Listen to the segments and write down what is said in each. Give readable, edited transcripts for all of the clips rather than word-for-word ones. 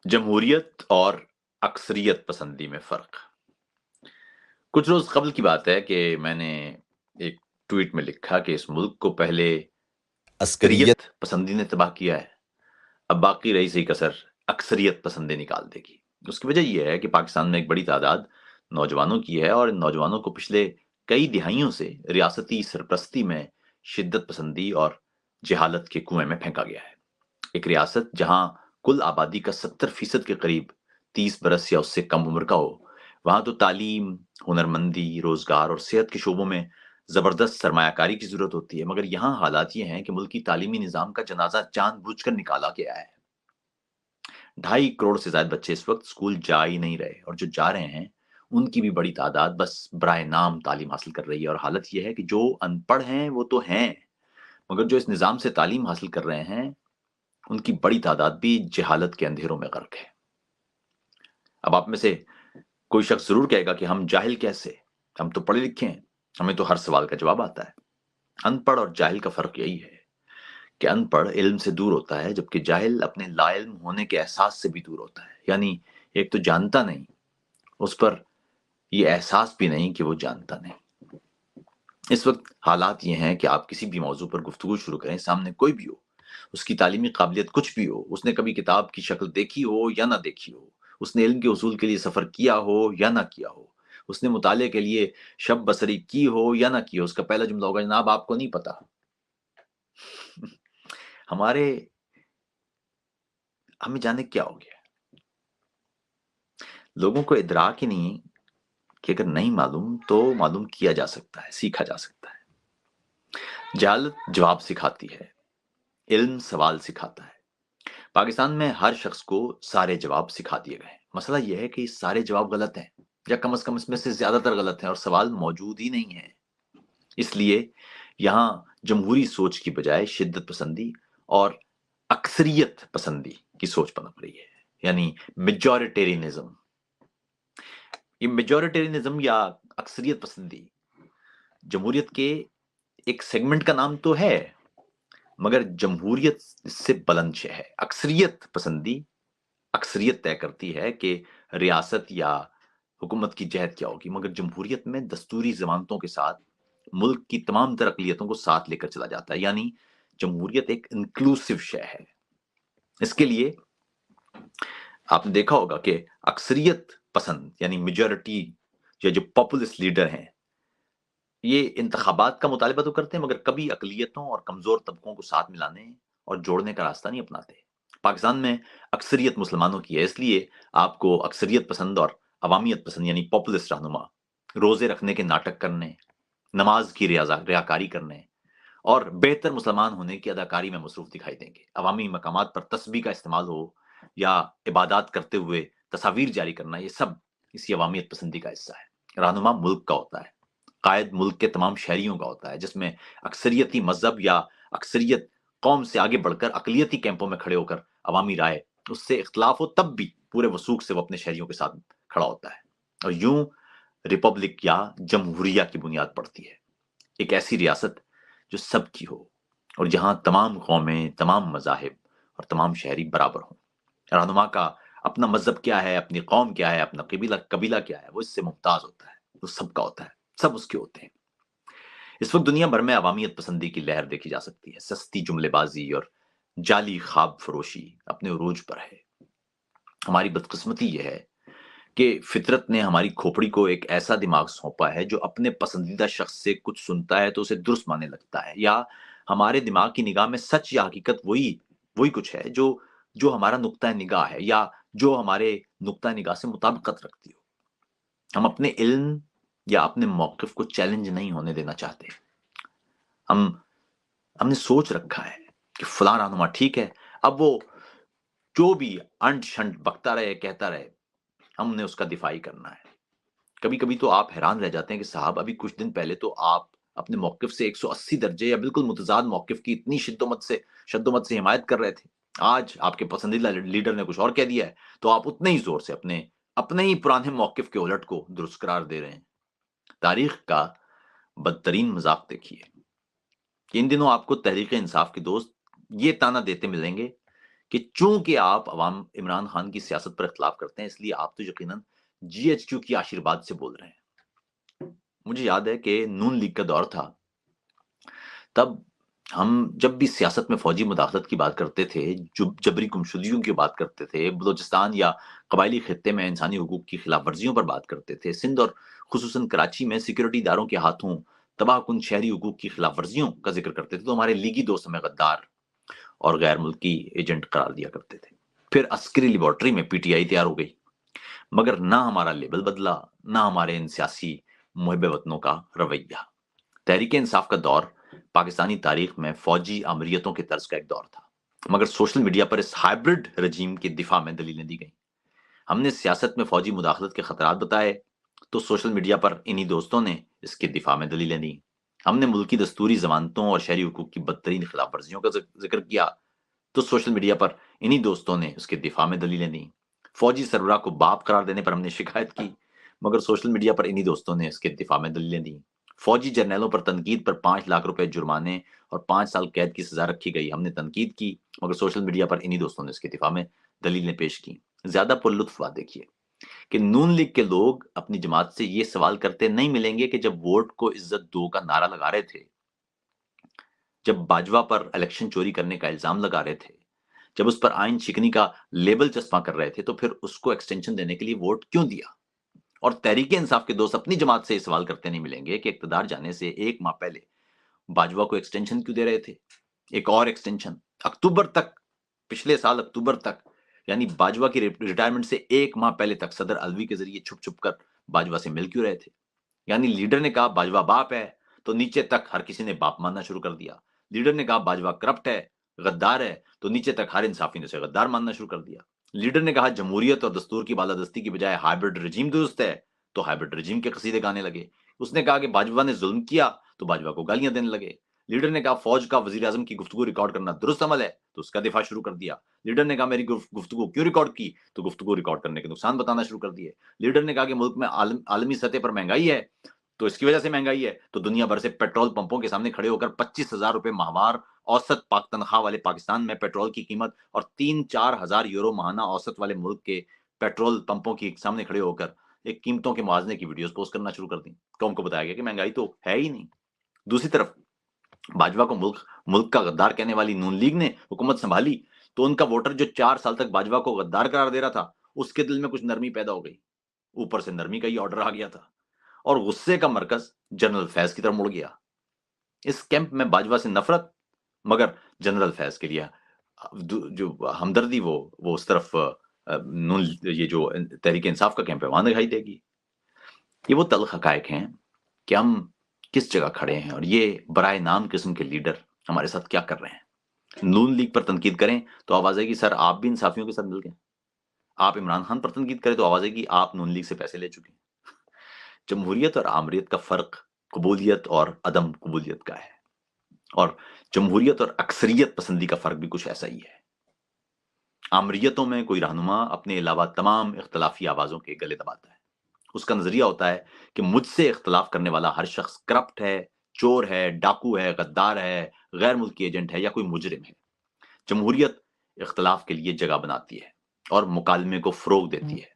جمہوریت اور اکثریت پسندی میں فرق۔ کچھ روز قبل کی بات ہے کہ میں نے ایک ٹویٹ میں لکھا کہ اس ملک کو پہلے عسکریت عسکریت پسندی نے تباہ کیا ہے، اب باقی رہی سی کسر اکثریت پسندی نکال دے گی۔ اس کی وجہ یہ ہے کہ پاکستان میں ایک بڑی تعداد نوجوانوں کی ہے، اور ان نوجوانوں کو پچھلے کئی دہائیوں سے ریاستی سرپرستی میں شدت پسندی اور جہالت کے کنویں میں پھینکا گیا ہے۔ ایک ریاست جہاں کل آبادی کا 70% کے قریب 30 برس یا اس سے کم عمر کا ہو، وہاں تو تعلیم، ہنرمندی، روزگار اور صحت کے شعبوں میں زبردست سرمایہ کاری کی ضرورت ہوتی ہے، مگر یہاں حالات یہ ہیں کہ ملکی تعلیمی نظام کا جنازہ جان بوجھ کر نکالا گیا ہے۔ 2.5 کروڑ سے زائد بچے اس وقت اسکول جا ہی نہیں رہے، اور جو جا رہے ہیں ان کی بھی بڑی تعداد بس برائے نام تعلیم حاصل کر رہی ہے، اور حالت یہ ہے کہ جو ان پڑھ ہیں وہ تو ہیں، مگر جو اس نظام سے تعلیم حاصل کر رہے ہیں ان کی بڑی تعداد بھی جہالت کے اندھیروں میں غرق ہے۔ اب آپ میں سے کوئی شخص ضرور کہے گا کہ ہم جاہل کیسے، ہم تو پڑھے لکھے ہیں، ہمیں تو ہر سوال کا جواب آتا ہے۔ ان پڑھ اور جاہل کا فرق یہی ہے کہ ان پڑھ علم سے دور ہوتا ہے، جبکہ جاہل اپنے لا علم ہونے کے احساس سے بھی دور ہوتا ہے۔ یعنی ایک تو جانتا نہیں، اس پر یہ احساس بھی نہیں کہ وہ جانتا نہیں۔ اس وقت حالات یہ ہیں کہ آپ کسی بھی موضوع پر گفتگو شروع کریں، سامنے کوئی بھی ہو، اس کی تعلیمی قابلیت کچھ بھی ہو، اس نے کبھی کتاب کی شکل دیکھی ہو یا نہ دیکھی ہو، اس نے علم کے حصول کے لیے سفر کیا ہو یا نہ کیا ہو، اس نے مطالعے کے لیے شب بسری کی ہو یا نہ کی ہو، اس کا پہلا جملہ ہوگا جناب آپ کو نہیں پتا۔ ہمیں جانے کیا ہو گیا؟ لوگوں کو ادراک ہی نہیں کہ اگر نہیں معلوم تو معلوم کیا جا سکتا ہے، سیکھا جا سکتا ہے۔ جہالت جواب سکھاتی ہے، علم سوال سکھاتا ہے۔ پاکستان میں ہر شخص کو سارے جواب سکھا دیے گئے ہیں۔ مسئلہ یہ ہے کہ سارے جواب غلط ہیں، یا کم از کم اس میں سے زیادہ تر غلط ہیں، اور سوال موجود ہی نہیں ہے۔ اس لیے یہاں جمہوری سوچ کی بجائے شدت پسندی اور اکثریت پسندی کی سوچ پنپ رہی ہے، یعنی میجورٹیرینزم۔ یہ میجورٹیرینزم یا اکثریت پسندی جمہوریت کے ایک سیگمنٹ کا نام تو ہے، مگر جمہوریت اس سے بلند شے ہے۔ اکثریت پسندی اکثریت طے کرتی ہے کہ ریاست یا حکومت کی جہت کیا ہوگی، مگر جمہوریت میں دستوری ضمانتوں کے ساتھ ملک کی تمام تر اقلیتوں کو ساتھ لے کر چلا جاتا ہے۔ یعنی جمہوریت ایک انکلوسیو شے ہے۔ اس کے لیے آپ نے دیکھا ہوگا کہ اکثریت پسند یعنی میجورٹی یا جو پاپولسٹ لیڈر ہیں، یہ انتخابات کا مطالبہ تو کرتے ہیں، مگر کبھی اقلیتوں اور کمزور طبقوں کو ساتھ ملانے اور جوڑنے کا راستہ نہیں اپناتے۔ پاکستان میں اکثریت مسلمانوں کی ہے، اس لیے آپ کو اکثریت پسند اور عوامیت پسند یعنی پاپولسٹ رہنما روزے رکھنے کے ناٹک کرنے، نماز کی ریاکاری کرنے اور بہتر مسلمان ہونے کی اداکاری میں مصروف دکھائی دیں گے۔ عوامی مقامات پر تسبیح کا استعمال ہو یا عبادات کرتے ہوئے تصاویر جاری کرنا، یہ سب اسی عوامیت پسندی کا حصہ ہے۔ رہنما ملک کا ہوتا ہے، قائد ملک کے تمام شہریوں کا ہوتا ہے، جس میں اکثریتی مذہب یا اکثریت قوم سے آگے بڑھ کر اقلیتی کیمپوں میں کھڑے ہو کر عوامی رائے اس سے اختلاف ہو تب بھی پورے وثوق سے وہ اپنے شہریوں کے ساتھ کھڑا ہوتا ہے، اور یوں ریپبلک یا جمہوریہ کی بنیاد پڑتی ہے۔ ایک ایسی ریاست جو سب کی ہو، اور جہاں تمام قومیں، تمام مذاہب اور تمام شہری برابر ہوں۔ رہنما کا اپنا مذہب کیا ہے، اپنی قوم کیا ہے، اپنا قبیلہ کیا ہے، وہ اس سے ممتاز ہوتا ہے، وہ سب کا ہوتا ہے، سب اس کے ہوتے ہیں۔ اس وقت دنیا بھر میں عوامیت پسندی کی لہر دیکھی جا سکتی ہے۔ سستی جملے بازی اور جعلی خواب فروشی اپنے عروج پر ہے۔ ہماری بدقسمتی یہ ہے کہ فطرت نے ہماری کھوپڑی کو ایک ایسا دماغ سونپا ہے جو اپنے پسندیدہ شخص سے کچھ سنتا ہے تو اسے درست ماننے لگتا ہے، یا ہمارے دماغ کی نگاہ میں سچ یا حقیقت وہی کچھ ہے جو ہمارا نقطہ نگاہ ہے، یا جو ہمارے نقطہ نگاہ سے مطابقت رکھتی ہو۔ ہم اپنے علم یا اپنے موقف کو چیلنج نہیں ہونے دینا چاہتے۔ ہم نے سوچ رکھا ہے کہ فلاں رہنما ٹھیک ہے، اب وہ جو بھی انٹ شنٹ بکتا رہے، کہتا رہے، ہم نے اس کا دفاع ہی کرنا ہے۔ کبھی کبھی تو آپ حیران رہ جاتے ہیں کہ صاحب ابھی کچھ دن پہلے تو آپ اپنے موقف سے 180 درجے یا بالکل متضاد موقف کی اتنی شد و مت سے حمایت کر رہے تھے، آج آپ کے پسندیدہ لیڈر نے کچھ اور کہہ دیا ہے تو آپ اتنے ہی زور سے اپنے ہی پرانے موقف کے الٹ کو درست قرار دے رہے ہیں۔ تاریخ کا بدترین مذاق دیکھیے کہ ان دنوں آپ کو تحریک انصاف کے دوست یہ تانا دیتے ملیں گے کہ چونکہ آپ عوام عمران خان کی سیاست پر اختلاف کرتے ہیں اس لیے آپ تو یقیناً جی ایچ کیو کی آشیرواد سے بول رہے ہیں۔ مجھے یاد ہے کہ نون لیگ کا دور تھا، تب ہم جب بھی سیاست میں فوجی مداخلت کی بات کرتے تھے، جبری گمشدگیوں کی بات کرتے تھے، بلوچستان یا قبائلی خطے میں انسانی حقوق کی خلاف ورزیوں پر بات کرتے تھے، سندھ اور خصوصاً کراچی میں سیکورٹی اداروں کے ہاتھوں تباہ کن شہری حقوق کی خلاف ورزیوں کا ذکر کرتے تھے، تو ہمارے لیگی دوست ہمیں غدار اور غیر ملکی ایجنٹ قرار دیا کرتے تھے۔ پھر عسکری لیبارٹری میں پی ٹی آئی تیار ہو گئی، مگر نہ ہمارا لیبل بدلا، نہ ہمارے ان سیاسی محب وطنوں کا رویہ۔ تحریک انصاف کا دور پاکستانی تاریخ میں فوجی آمریتوں کے طرز کا ایک دور تھا، مگر سوشل میڈیا پر اس ہائبرڈ رجیم کے دفاع میں دلیلیں دی گئیں۔ ہم نے سیاست میں فوجی مداخلت کے خطرات بتائے تو سوشل میڈیا پر انہی دوستوں نے اس کے دفاع میں دلیلیں دی۔ ہم نے ملکی دستوری ضمانتوں اور شہری حقوق کی بدترین خلاف ورزیوں کا ذکر کیا تو سوشل میڈیا پر انہی دوستوں نے اس کے دفاع میں دلیلیں دی۔ فوجی سربراہ کو باپ قرار دینے پر ہم نے شکایت کی، مگر سوشل میڈیا پر انہی دوستوں نے اس کے دفاع میں دلیلیں دی۔ فوجی جرنیلوں پر تنقید پر 5 لاکھ روپے جرمانے اور 5 سال قید کی سزا رکھی گئی، ہم نے تنقید کی، مگر سوشل میڈیا پر انہی دوستوں نے اس کے دفاع میں دلیلیں پیش کی۔ زیادہ پر لطف بات دیکھیے کہ نون لیگ کے لوگ اپنی جماعت سے یہ سوال کرتے نہیں ملیں گے کہ جب ووٹ کو عزت دو کا نعرہ لگا رہے تھے، جب باجوہ پر الیکشن چوری کرنے کا الزام لگا رہے تھے، جب اس پر آئین شکنی کا لیبل چسپاں کر رہے تھے، تو پھر اس کو ایکسٹینشن دینے کے لیے ووٹ کیوں دیا؟ اور تحریک انصاف کے دوست اپنی جماعت سے یہ سوال کرتے نہیں ملیں گے کہ اقتدار جانے سے 1 ماہ پہلے باجوہ کو ایکسٹینشن کیوں دے رہے تھے؟ ایک اور ایکسٹینشن اکتوبر تک، پچھلے سال اکتوبر تک، یعنی باجوہ کی ریٹائرمنٹ سے 1 ماہ پہلے تک صدر الوی کے ذریعے چھپ چھپ کر باجوہ سے مل کیوں رہے تھے؟ یعنی لیڈر نے کہا باجوہ باپ ہے تو نیچے تک ہر کسی نے باپ ماننا شروع کر دیا، لیڈر نے کہا باجوہ کرپٹ ہے، غدار ہے، تو نیچے تک ہر انصافی نے اسے غدار ماننا شروع کر دیا۔ لیڈر نے کہا جمہوریت اور دستور کی بالادستی کی بجائے ہائبرڈ رجیم درست ہے، تو ہائبرڈ رجیم کے قصیدے گانے لگے۔ اس نے کہا کہ باجوہ نے ظلم کیا تو باجوہ کو گالیاں دینے لگے۔ لیڈر نے کہا فوج کا وزیر اعظم کی گفتگو ریکارڈ کرنا درست عمل ہے تو اس کا دفاع شروع کر دیا۔ لیڈر نے کہا میری گفتگو کیوں ریکارڈ کی تو گفتگو ریکارڈ کرنے کے نقصان بتانا شروع کر دیے۔ لیڈر نے کہا کہ ملک میں عالمی سطح پر مہنگائی ہے تو اس کی وجہ سے مہنگائی ہے تو دنیا بھر سے پیٹرول پمپوں کے سامنے کھڑے ہو کر 25,000 روپے ماہوار اوسط پاک تنخواہ والے پاکستان میں پیٹرول کی قیمت اور 3-4 ہزار یورو ماہانہ اوسط والے ملک کے پیٹرول پمپوں کے سامنے کھڑے ہو کر ایک قیمتوں کے موازنے کی ویڈیوز پوسٹ کرنا شروع کر دیں۔ قوم کو بتایا گیا کہ مہنگائی تو ہے ہی نہیں۔ دوسری طرف باجوہ کو ملک کا غدار کہنے والی نون لیگ نے حکومت سنبھالی تو ان کا ووٹر جو 4 سال تک باجوہ کو غدار قرار دے رہا تھا اس کے دل میں کچھ نرمی پیدا ہو گئی، اوپر سے نرمی کا ہی آرڈر آ گیا تھا اور غصے کا مرکز جنرل فیض کی طرف مڑ گیا۔ اس کیمپ میں باجوہ سے نفرت، مگر جنرل فیض کے لیے جو ہمدردی وہ اس طرف یہ جو تحریک انصاف کا کیمپ ہے وہاں دکھائی دے گی۔ یہ وہ تلخ حقائق ہیں کہ ہم کس جگہ کھڑے ہیں اور یہ برائے نام قسم کے لیڈر ہمارے ساتھ کیا کر رہے ہیں۔ نون لیگ پر تنقید کریں تو آواز آئے گی سر آپ بھی انصافیوں کے ساتھ مل گئے، آپ عمران خان پر تنقید کریں تو آواز آئے گی آپ نون لیگ سے پیسے لے چکے ہیں۔ جمہوریت اور آمریت کا فرق قبولیت اور عدم قبولیت کا ہے، اور جمہوریت اور اکثریت پسندی کا فرق بھی کچھ ایسا ہی ہے۔ آمریتوں میں کوئی رہنما اپنے علاوہ تمام اختلافی آوازوں کے گلے دباتا ہے۔ اس کا نظریہ ہوتا ہے کہ مجھ سے اختلاف کرنے والا ہر شخص کرپٹ ہے، چور ہے، ڈاکو ہے، غدار ہے، غیر ملکی ایجنٹ ہے یا کوئی مجرم ہے۔ جمہوریت اختلاف کے لیے جگہ بناتی ہے اور مکالمے کو فروغ دیتی ہے۔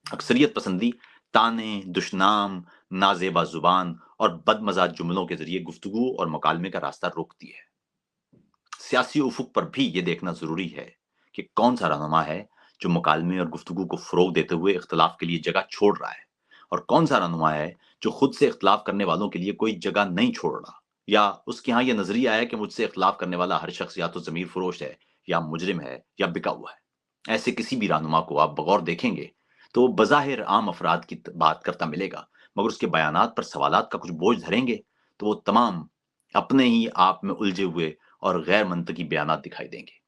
اکثریت پسندی تانے، دشنام، نازیبا زبان اور بد مزاج جملوں کے ذریعے گفتگو اور مکالمے کا راستہ روکتی ہے۔ سیاسی افق پر بھی یہ دیکھنا ضروری ہے کہ کون سا رہنما ہے جو مکالمے اور گفتگو کو فروغ دیتے ہوئے اختلاف کے لیے جگہ چھوڑ رہا ہے، اور کون سا رہنما ہے جو خود سے اختلاف کرنے والوں کے لیے کوئی جگہ نہیں چھوڑ رہا، یا اس کے ہاں یہ نظریہ ہے کہ مجھ سے اختلاف کرنے والا ہر شخص یا تو ضمیر فروش ہے یا مجرم ہے یا بکا ہوا ہے۔ ایسے کسی بھی رہنما کو آپ بغور دیکھیں گے تو وہ بظاہر عام افراد کی بات کرتا ملے گا، مگر اس کے بیانات پر سوالات کا کچھ بوجھ دھریں گے تو وہ تمام اپنے ہی آپ میں الجھے ہوئے اور غیر منطقی بیانات دکھائی دیں گے۔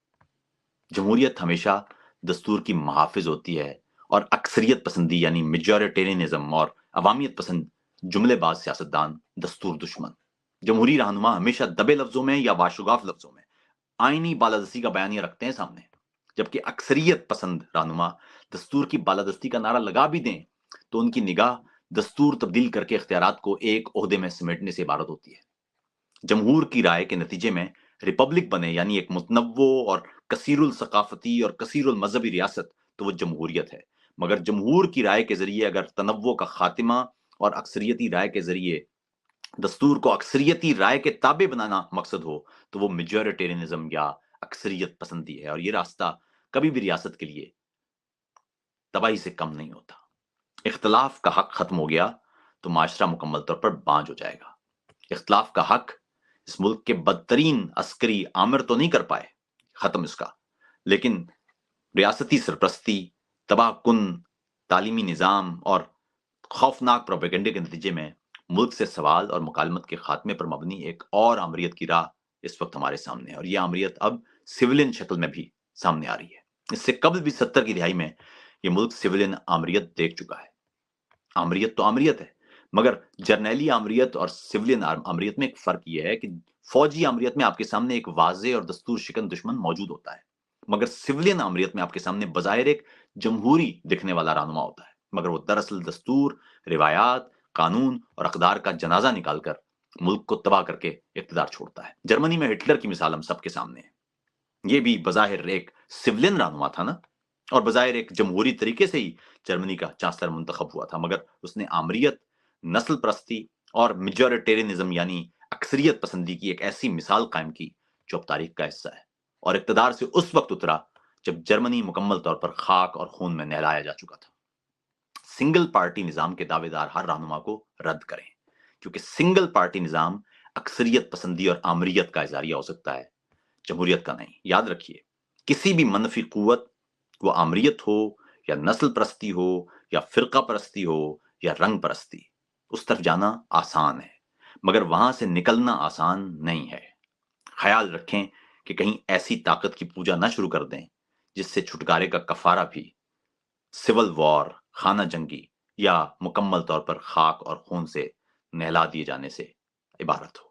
جمہوریت ہمیشہ دستور کی محافظ ہوتی ہے اور اکثریت پسندی یعنی میجورٹیرینزم اور عوامیت پسند جملے باز سیاستدان دستور دشمن۔ جمہوری رہنما ہمیشہ دبے لفظوں میں یا واشگاف لفظوں میں آئینی بالادستی کا بیانیہ رکھتے ہیں سامنے، جبکہ اکثریت پسند رہنما دستور کی بالادستی کا نعرہ لگا بھی دیں تو ان کی نگاہ دستور تبدیل کر کے اختیارات کو ایک عہدے میں سمیٹنے سے عبارت ہوتی ہے۔ جمہور کی رائے کے نتیجے میں ریپبلک بنے یعنی ایک متنوع اور کثیر الثقافتی اور کثیر المذہبی ریاست تو وہ جمہوریت ہے. مگر جمہور کی رائے کے ذریعے اگر تنوع کا خاتمہ اور اکثریتی رائے کے ذریعے دستور کو اکثریتی رائے کے تابع بنانا مقصد ہو تو وہ میجورٹیرینزم یا اکثریت پسندی ہے. اور یہ راستہ کبھی بھی ریاست کے لیے تباہی سے کم نہیں ہوتا. اختلاف کا حق ختم ہو گیا تو معاشرہ مکمل طور پر بانجھ ہو جائے گا. اختلاف کا حق اس ملک کے بدترین عسکری آمر تو نہیں کر پائے ختم اس کا، لیکن ریاستی سرپرستی، تباہ کن تعلیمی نظام اور خوفناک پروپیگنڈے کے نتیجے میں ملک سے سوال اور مکالمت کے خاتمے پر مبنی ایک اور آمریت کی راہ اس وقت ہمارے سامنے ہے. اور یہ آمریت اب سویلین شکل میں بھی سامنے آ رہی ہے. اس سے قبل بھی 70 کی دہائی میں یہ ملک سویلین آمریت دیکھ چکا ہے. آمریت تو آمریت ہے، مگر جرنیلی آمریت اور سویلین آمریت میں ایک فرق یہ ہے کہ فوجی آمریت میں آپ کے سامنے ایک واضح اور دستور شکن دشمن موجود ہوتا ہے، مگر سویلین آمریت میں آپ کے سامنے بظاہر ایک جمہوری دکھنے والا رہنما ہوتا ہے، مگر وہ دراصل دستور، روایات، قانون اور اقدار کا جنازہ نکال کر ملک کو تباہ کر کے اقتدار چھوڑتا ہے. جرمنی میں ہٹلر کی مثال ہم سب کے سامنے ہے. یہ بھی بظاہر ایک سویلین رہنما تھا نا، اور بظاہر ایک جمہوری طریقے سے ہی جرمنی کا چانسلر منتخب ہوا تھا، مگر اس نے آمریت، نسل پرستی اور میجورٹیرینزم یعنی اکثریت پسندی کی ایک ایسی مثال قائم کی جو اب تاریخ کا حصہ ہے، اور اقتدار سے اس وقت اترا جب جرمنی مکمل طور پر خاک اور خون میں نہلایا جا چکا تھا. سنگل پارٹی نظام کے دعوے دار ہر رہنما کو رد کریں، کیونکہ سنگل پارٹی نظام اکثریت پسندی اور آمریت کا اظہاریہ ہو سکتا ہے، جمہوریت کا نہیں. یاد رکھیے، کسی بھی منفی قوت، وہ آمریت ہو یا نسل پرستی ہو یا فرقہ پرستی ہو یا رنگ پرستی، اس طرف جانا آسان ہے مگر وہاں سے نکلنا آسان نہیں ہے. خیال رکھیں کہ کہیں ایسی طاقت کی پوجا نہ شروع کر دیں جس سے چھٹکارے کا کفارہ بھی سول وار، خانہ جنگی یا مکمل طور پر خاک اور خون سے نہلا دیے جانے سے عبارت ہو.